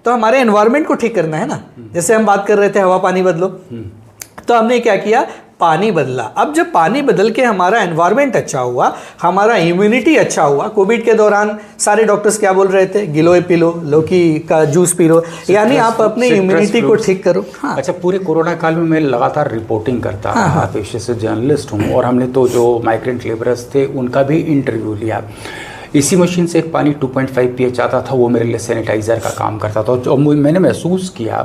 तो हमारे एनवायरनमेंट को ठीक करना है ना। जैसे हम बात कर रहे थे हवा पानी बदलो, तो हमने क्या किया, पानी बदला। अब जब पानी बदल के हमारा एनवायरनमेंट अच्छा हुआ, हमारा इम्यूनिटी अच्छा हुआ। कोविड के दौरान सारे डॉक्टर्स क्या बोल रहे थे, गिलोय पी लो, लौकी का जूस पी लो, यानी आप अपने इम्यूनिटी को ठीक करो। हाँ। अच्छा, पूरे कोरोना काल में मैं लगातार रिपोर्टिंग करता रहा, पेशे से जर्नलिस्ट हूँ, और हमने तो जो माइग्रेंट लेबरर्स थे उनका भी इंटरव्यू लिया। इसी मशीन से एक पानी 2.5 pH आता था, वो मेरे लिए सैनिटाइज़र का काम करता था। और मैंने महसूस किया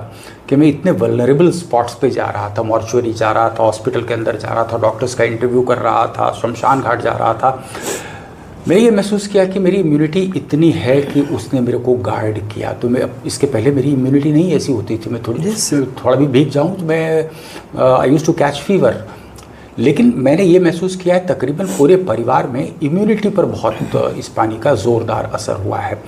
कि मैं इतने वल्नरेबल स्पॉट्स पे जा रहा था, मॉर्चुरी जा रहा था, हॉस्पिटल के अंदर जा रहा था, डॉक्टर्स का इंटरव्यू कर रहा था, शमशान घाट जा रहा था। मैंने ये महसूस किया कि मेरी इम्यूनिटी इतनी है कि उसने मेरे को गाइड किया। तो मैं, इसके पहले मेरी इम्यूनिटी नहीं ऐसी होती थी, मैं थोड़ा भी भीग जाऊँ तो मैं I used to catch fever. लेकिन मैंने ये महसूस किया है तकरीबन पूरे परिवार में इम्यूनिटी पर बहुत इस पानी का ज़ोरदार असर हुआ है,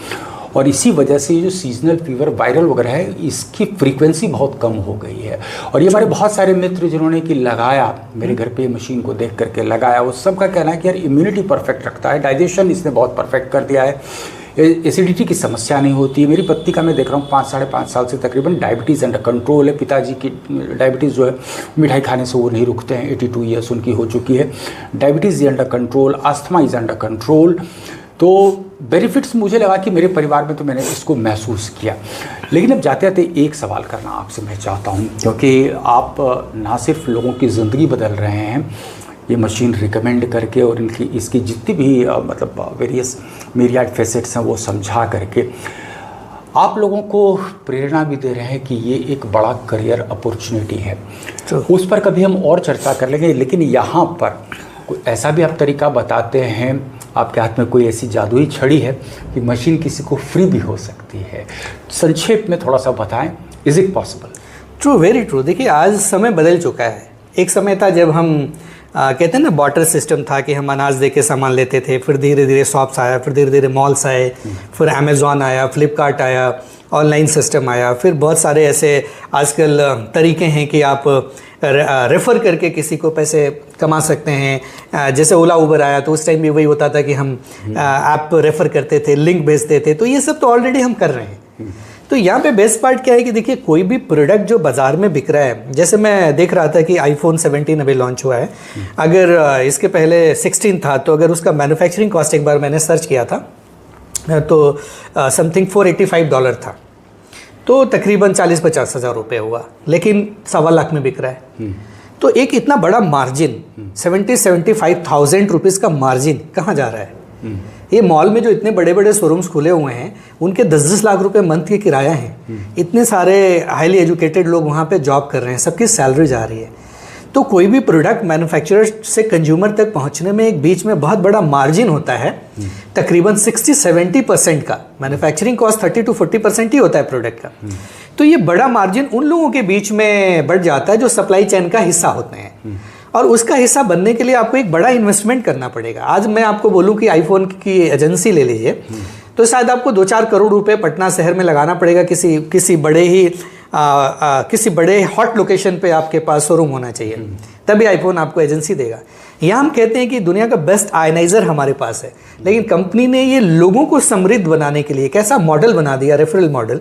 और इसी वजह से ये जो सीजनल फीवर, वायरल वगैरह है, इसकी फ्रीक्वेंसी बहुत कम हो गई है। और ये हमारे बहुत सारे मित्र जिन्होंने कि लगाया, मेरे घर पे मशीन को देख करके लगाया, वो सबका कहना है कि यार इम्यूनिटी परफेक्ट रखता है, डाइजेशन इसने बहुत परफेक्ट कर दिया है, एसिडिटी की समस्या नहीं होती है। मेरी पत्नी का मैं देख रहा हूँ 5-5.5 साल से तकरीबन डायबिटीज़ अंडर कंट्रोल है। पिताजी की डायबिटीज़ जो है, मिठाई खाने से वो नहीं रुकते हैं, 82 ईयर्स उनकी हो चुकी है। Diabetes is under control, asthma is under control. तो बेनिफिट्स मुझे लगा कि मेरे परिवार में तो मैंने इसको महसूस किया। लेकिन अब जाते जाते एक सवाल करना आपसे मैं चाहता हूँ, क्योंकि आप ना सिर्फ लोगों की ज़िंदगी बदल रहे हैं ये मशीन रिकमेंड करके, और इसकी जितनी भी मतलब वेरियस मीरियाड फेसेट्स हैं वो समझा करके आप लोगों को प्रेरणा भी दे रहे हैं कि ये एक बड़ा करियर अपॉर्चुनिटी है। उस पर कभी हम और चर्चा कर लेंगे। लेकिन यहाँ पर कोई ऐसा भी आप तरीका बताते हैं, आपके हाथ में कोई ऐसी जादुई छड़ी है कि मशीन किसी को फ्री भी हो सकती है? संक्षेप में थोड़ा सा बताएं, is it possible? True, very true. देखिए, आज समय बदल चुका है। एक समय था जब हम कहते हैं ना, बार्टर सिस्टम था कि हम अनाज दे के सामान लेते थे, फिर धीरे धीरे शॉप्स आया, फिर धीरे धीरे मॉल्स आए, फिर अमेज़ॉन आया, फ्लिपकार्ट आया, ऑनलाइन सिस्टम आया, फिर बहुत सारे ऐसे आजकल तरीके हैं कि आप रेफ़र करके किसी को पैसे कमा सकते हैं। जैसे ओला उबर आया तो उस टाइम भी वही होता था कि हम ऐप रेफ़र करते थे, लिंक भेजते थे। तो ये सब तो ऑलरेडी हम कर रहे हैं। तो यहाँ पे बेस्ट पार्ट क्या है कि देखिए, कोई भी प्रोडक्ट जो बाज़ार में बिक रहा है, जैसे मैं देख रहा था कि आईफोन 17 अभी लॉन्च हुआ है। अगर इसके पहले 16 था, तो अगर उसका मैन्युफैक्चरिंग कॉस्ट एक बार मैंने सर्च किया था तो समथिंग $485 था। तो तकरीबन 40-50 हज़ार रुपये हुआ, लेकिन 1.25 लाख में बिक रहा है। तो एक इतना बड़ा मार्जिन, 70-75,000 रुपीज़ का मार्जिन कहाँ जा रहा है? ये मॉल में जो इतने बड़े बड़े शोरूम्स खुले हुए हैं, उनके 10-10 लाख रुपए मंथ के किराया हैं। इतने सारे हाईली एजुकेटेड लोग वहाँ पे जॉब कर रहे हैं, सबकी सैलरी जा रही है। तो कोई भी प्रोडक्ट मैन्युफैक्चरर से कंज्यूमर तक पहुँचने में एक बीच में बहुत बड़ा मार्जिन होता है, तकरीबन 60-70% का। मैन्युफैक्चरिंग कॉस्ट 30-40% ही होता है प्रोडक्ट का। तो ये बड़ा मार्जिन उन लोगों के बीच में बढ़ जाता है जो सप्लाई चेन का हिस्सा होते हैं, और उसका हिस्सा बनने के लिए आपको एक बड़ा इन्वेस्टमेंट करना पड़ेगा। आज मैं आपको बोलूं कि आईफोन की एजेंसी ले लीजिए, तो शायद आपको 2-4 करोड़ रुपए पटना शहर में लगाना पड़ेगा किसी बड़े ही किसी बड़े हॉट लोकेशन पे आपके पास शोरूम होना चाहिए, तभी आईफोन आपको एजेंसी देगा। यहाँ हम कहते हैं कि दुनिया का बेस्ट आयनाइजर हमारे पास है, लेकिन कंपनी ने ये लोगों को समृद्ध बनाने के लिए कैसा मॉडल बना दिया, रेफरल मॉडल,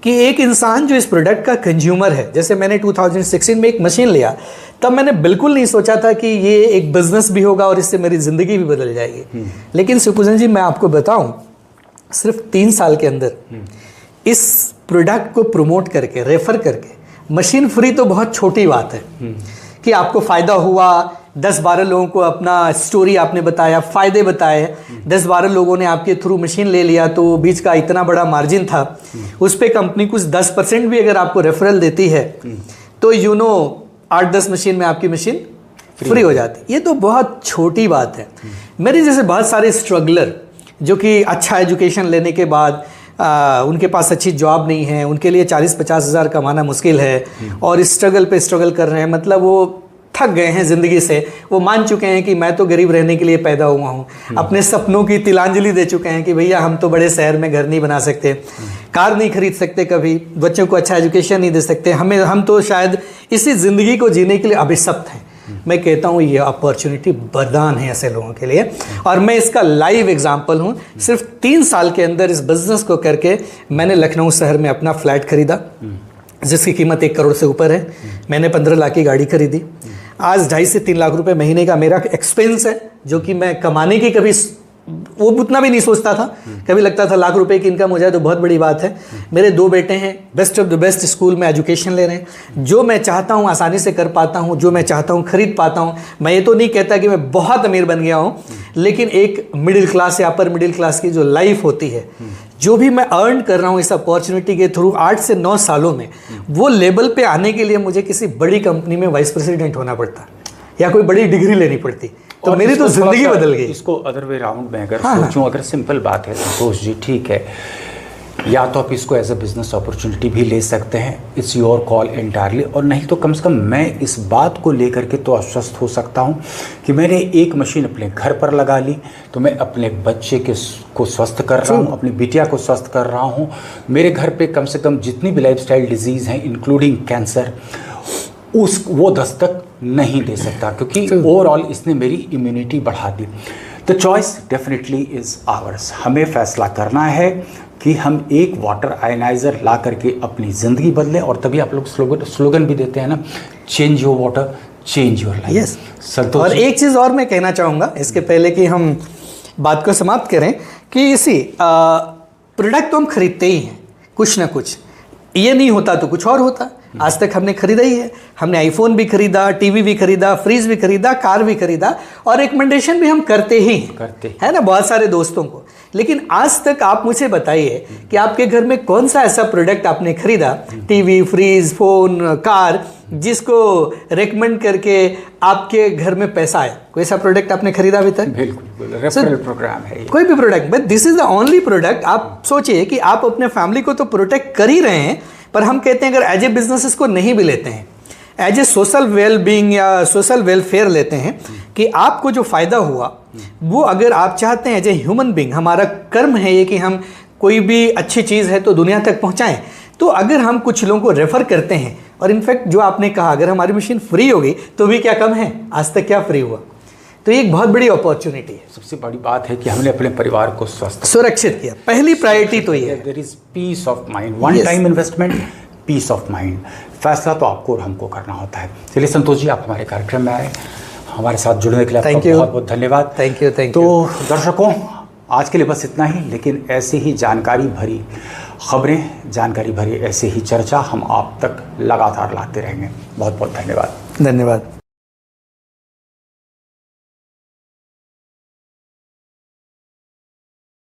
कि एक इंसान जो इस प्रोडक्ट का कंज्यूमर है, जैसे मैंने 2016 में एक मशीन लिया, तब मैंने बिल्कुल नहीं सोचा था कि ये एक बिजनेस भी होगा और इससे मेरी ज़िंदगी भी बदल जाएगी। लेकिन सुकुजन जी, मैं आपको बताऊं, सिर्फ 3 साल के अंदर इस प्रोडक्ट को प्रमोट करके, रेफर करके, मशीन फ्री तो बहुत छोटी बात है कि आपको फ़ायदा हुआ, 10-12 लोगों को अपना स्टोरी आपने बताया, फ़ायदे बताए, 10-12 लोगों ने आपके थ्रू मशीन ले लिया, तो बीच का इतना बड़ा मार्जिन था, उस पर कंपनी कुछ 10% भी अगर आपको रेफरल देती है तो 8-10 मशीन में आपकी मशीन फ्री हो जाती। ये तो बहुत छोटी बात है। मेरे जैसे बहुत सारे स्ट्रगलर जो कि अच्छा एजुकेशन लेने के बाद उनके पास अच्छी जॉब नहीं है, उनके लिए 40-50 हज़ार कमाना मुश्किल है और स्ट्रगल पे स्ट्रगल कर रहे हैं, मतलब वो थक गए हैं ज़िंदगी से, वो मान चुके हैं कि मैं तो गरीब रहने के लिए पैदा हुआ हूँ, अपने सपनों की तिलांजलि दे चुके हैं कि भैया हम तो बड़े शहर में घर नहीं बना सकते, कार नहीं खरीद सकते, कभी बच्चों को अच्छा एजुकेशन नहीं दे सकते, हम तो शायद इसी ज़िंदगी को जीने के लिए अभिशप्त हैं। मैं कहता हूँ ये अपॉर्चुनिटी वरदान है ऐसे लोगों के लिए, और मैं इसका लाइव एग्जांपल हूँ। सिर्फ 3 साल के अंदर इस बिज़नेस को करके मैंने लखनऊ शहर में अपना फ्लैट खरीदा जिसकी कीमत 1 करोड़ से ऊपर है। मैंने 15 लाख की गाड़ी खरीदी। आज 2.5 से 3 लाख रुपए महीने का मेरा एक्सपेंस है, जो कि मैं कमाने की कभी वो उतना भी नहीं सोचता था। कभी लगता था लाख रुपए की इनकम हो जाए तो बहुत बड़ी बात है। मेरे 2 बेटे हैं, best of the best school में एजुकेशन ले रहे हैं। जो मैं चाहता हूँ आसानी से कर पाता हूँ, जो मैं चाहता हूँ खरीद पाता हूँ। मैं ये तो नहीं कहता कि मैं बहुत अमीर बन गया हूँ, लेकिन एक मिडिल क्लास या अपर मिडिल क्लास की जो लाइफ होती है, जो भी मैं अर्न कर रहा हूँ इस अपॉर्चुनिटी के थ्रू 8 से 9 सालों में, वो लेवल पे आने के लिए मुझे किसी बड़ी कंपनी में वाइस प्रेसिडेंट होना पड़ता या कोई बड़ी डिग्री लेनी पड़ती, तो मेरी तो जिंदगी बदल गई। इसको अदर वे राउंड में अगर सोचूं, अगर सिंपल बात है संतोष जी, ठीक है, या तो आप इसको एज अ बिजनेस अपॉर्चुनिटी भी ले सकते हैं, इट्स योर कॉल एंटायरली, और नहीं तो कम से कम मैं इस बात को लेकर के तो आश्वस्त हो सकता हूं कि मैंने एक मशीन अपने घर पर लगा ली तो मैं अपने बच्चे को स्वस्थ कर रहा हूं, अपनी बिटिया को स्वस्थ कर रहा हूं। मेरे घर पे कम से कम जितनी भी लाइफस्टाइल डिजीज़ हैं इंक्लूडिंग कैंसर, वो दस्तक नहीं दे सकता, क्योंकि ओवरऑल इसने मेरी इम्यूनिटी बढ़ा दी। The choice definitely is ours. हमें फैसला करना है कि हम एक वाटर आयनाइज़र ला करके अपनी ज़िंदगी बदलें, और तभी आप लोग स्लोगन भी देते हैं ना, change your water change your life. Yes Santosh. और एक चीज़ और मैं कहना चाहूँगा इसके पहले कि हम बात को समाप्त करें, कि इसी प्रोडक्ट तो हम खरीदते ही हैं कुछ ना कुछ, ये नहीं होता तो कुछ और होता। आज तक हमने खरीदा ही है, हमने आईफोन भी खरीदा, टीवी भी खरीदा, फ्रिज भी खरीदा, कार भी खरीदा, और रिकमेंडेशन भी हम करते ही है ना बहुत सारे दोस्तों को। लेकिन आज तक आप मुझे बताइए कि आपके घर में कौन सा ऐसा प्रोडक्ट आपने खरीदा, टीवी, फ्रिज, फोन, कार, जिसको रेकमेंड करके आपके घर में पैसा आया? कोई ऐसा प्रोडक्ट आपने खरीदा अभी तक? बिल्कुल, रेफरल प्रोग्राम है कोई भी product, but this is the only product. आप सोचिए कि आप अपने फैमिली को तो प्रोटेक्ट कर ही रहे हैं, पर हम कहते हैं अगर एज ए बिजनेस इसको नहीं भी लेते हैं, as a social well being या सोशल वेलफेयर लेते हैं, कि आपको जो फ़ायदा हुआ वो अगर आप चाहते हैं एज ए ह्यूमन बीइंग, हमारा कर्म है ये कि हम कोई भी अच्छी चीज़ है तो दुनिया तक पहुंचाएं, तो अगर हम कुछ लोगों को रेफ़र करते हैं, और इनफैक्ट जो आपने कहा अगर हमारी मशीन फ्री होगी तो भी क्या कम है, आज तक क्या फ्री हुआ, तो ये एक बहुत बड़ी अपॉर्चुनिटी है। सबसे बड़ी बात है कि हमने अपने परिवार को स्वस्थ सुरक्षित किया, पहली प्रायोरिटी तो ये है। There is peace of mind, one time investment, peace of mind. फैसला तो आपको और हमको करना होता है। चलिए संतोष जी, आप हमारे कार्यक्रम में आए, हमारे साथ जुड़ने के लिए आपका बहुत बहुत धन्यवाद। Thank you. तो दर्शकों, आज के लिए बस इतना ही, लेकिन ऐसे ही जानकारी भरी खबरें, जानकारी भरी ऐसे ही चर्चा हम आप तक लगातार लाते रहेंगे। बहुत बहुत धन्यवाद। धन्यवाद।